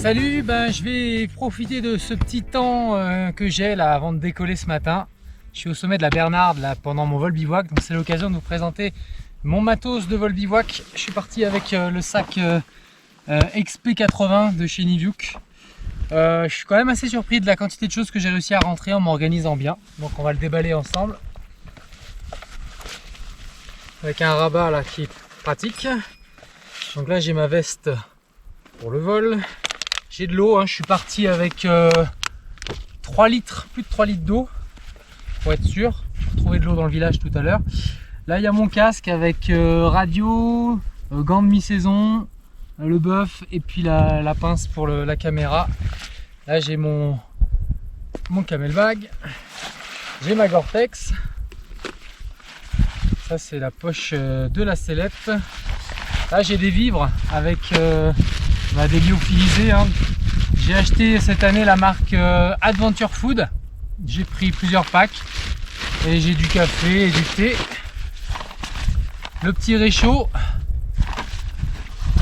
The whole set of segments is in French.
Salut, je vais profiter de ce petit temps que j'ai là avant de décoller ce matin. Je suis au sommet de la Bernarde là, pendant mon vol bivouac, donc c'est l'occasion de vous présenter mon matos de vol bivouac. Je suis parti avec le sac XP80 de chez Niviuk. Je suis quand même assez surpris de la quantité de choses que j'ai réussi à rentrer en m'organisant bien. Donc on va le déballer ensemble. Avec un rabat là qui est pratique. Donc là j'ai ma veste pour le vol. J'ai de l'eau, je suis parti avec 3 litres, plus de 3 litres d'eau pour être sûr. J'ai trouvé de l'eau dans le village tout à l'heure. Là il y a mon casque avec radio, gants de mi-saison, le bœuf et puis la pince pour la caméra. Là j'ai mon camelbag, j'ai ma Gore-Tex. Ça c'est la poche de la sellette. Là j'ai des vivres avec des lyophilisés. J'ai acheté cette année la marque Adventure Food. J'ai pris plusieurs packs et j'ai du café et du thé. Le petit réchaud,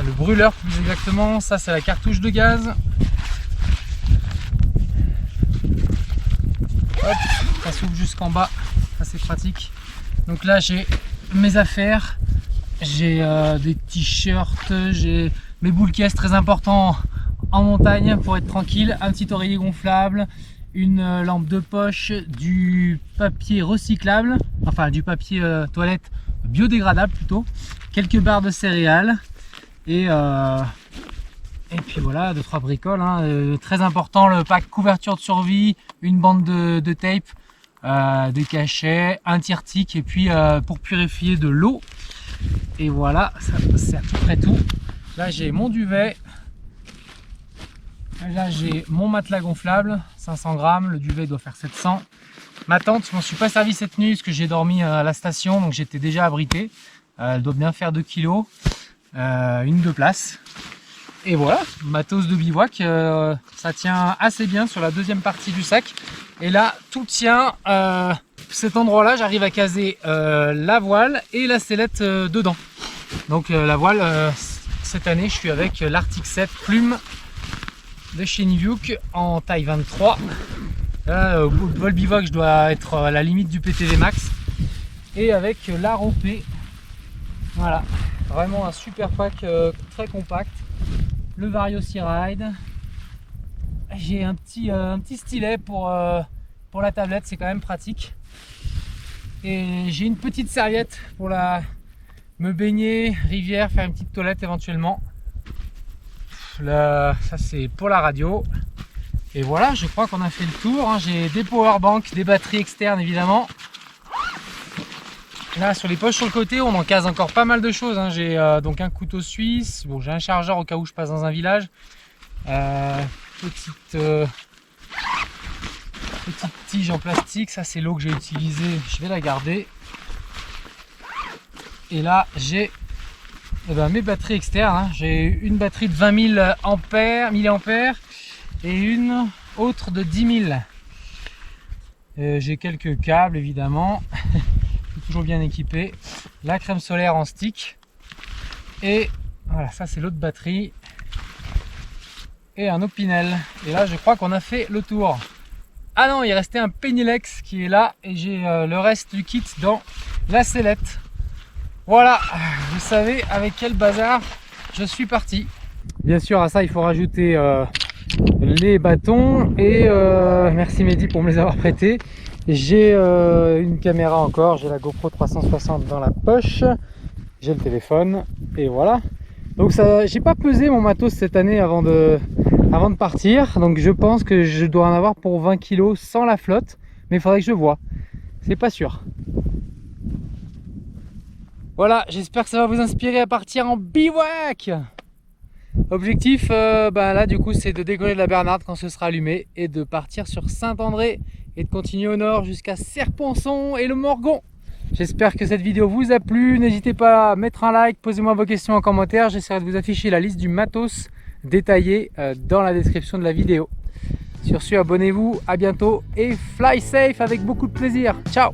le brûleur plus exactement, ça c'est la cartouche de gaz. Hop, ça s'ouvre jusqu'en bas, ça c'est pratique. Donc là j'ai mes affaires, j'ai des t-shirts, j'ai mes boules caisses très importants en montagne pour être tranquille, un petit oreiller gonflable, une lampe de poche, du papier recyclable, enfin du papier toilette biodégradable plutôt, quelques barres de céréales et puis voilà, 2-3 bricoles. Très important, le pack couverture de survie, une bande de tape, des cachets, un tire-tic et puis pour purifier de l'eau. Et voilà, ça c'est à peu près tout. Là j'ai mon duvet, là j'ai mon matelas gonflable, 500 grammes, le duvet doit faire 700. Ma tente, je m'en suis pas servi cette nuit parce que j'ai dormi à la station, donc j'étais déjà abrité. Elle doit bien faire 2 kg, une 2 places. Et voilà, matos de bivouac, ça tient assez bien sur la deuxième partie du sac. Et là, tout tient. Cet endroit-là, j'arrive à caser la voile et la sellette dedans. Donc la voile, cette année, je suis avec l'Arctic 7 plume de chez Niviuk en taille 23. Là, au vol bivouac, je dois être à la limite du PTV max. Et avec l'Aro P. Voilà, vraiment un super pack très compact. Le Vario Sea Ride. J'ai un petit stylet pour la tablette, c'est quand même pratique. Et j'ai une petite serviette pour me baigner, rivière, faire une petite toilette éventuellement. Là, ça c'est pour la radio. Et voilà, je crois qu'on a fait le tour. J'ai des powerbanks, des batteries externes évidemment. Là sur les poches sur le côté, on en case encore pas mal de choses. J'ai donc un couteau suisse, bon, j'ai un chargeur au cas où je passe dans un village. Petite tige en plastique, ça c'est l'eau que j'ai utilisée, je vais la garder. Et là j'ai mes batteries externes. J'ai une batterie de 20 000 mAh et une autre de 10 000. J'ai quelques câbles évidemment. Toujours bien équipé, la crème solaire en stick et voilà, ça c'est l'autre batterie et un Opinel. Et là je crois qu'on a fait le tour. Ah non, il restait un Penilex qui est là et j'ai le reste du kit dans la sellette. Voilà, vous savez avec quel bazar je suis parti. Bien sûr à ça il faut rajouter les bâtons et merci Mehdi pour me les avoir prêtés. J'ai une caméra encore, j'ai la GoPro 360 dans la poche, j'ai le téléphone et voilà. Donc ça, j'ai pas pesé mon matos cette année avant de partir, donc je pense que je dois en avoir pour 20 kg sans la flotte, mais il faudrait que je vois, c'est pas sûr. Voilà, j'espère que ça va vous inspirer à partir en bivouac. Objectif, là du coup c'est de décoller de la Bernarde quand ce sera allumé et de partir sur Saint-André et de continuer au nord jusqu'à Serponçon et le Morgon. J'espère que cette vidéo vous a plu, n'hésitez pas à mettre un like, posez-moi vos questions en commentaire, j'essaierai de vous afficher la liste du matos détaillée dans la description de la vidéo. Sur ce, abonnez-vous, à bientôt et fly safe avec beaucoup de plaisir. Ciao!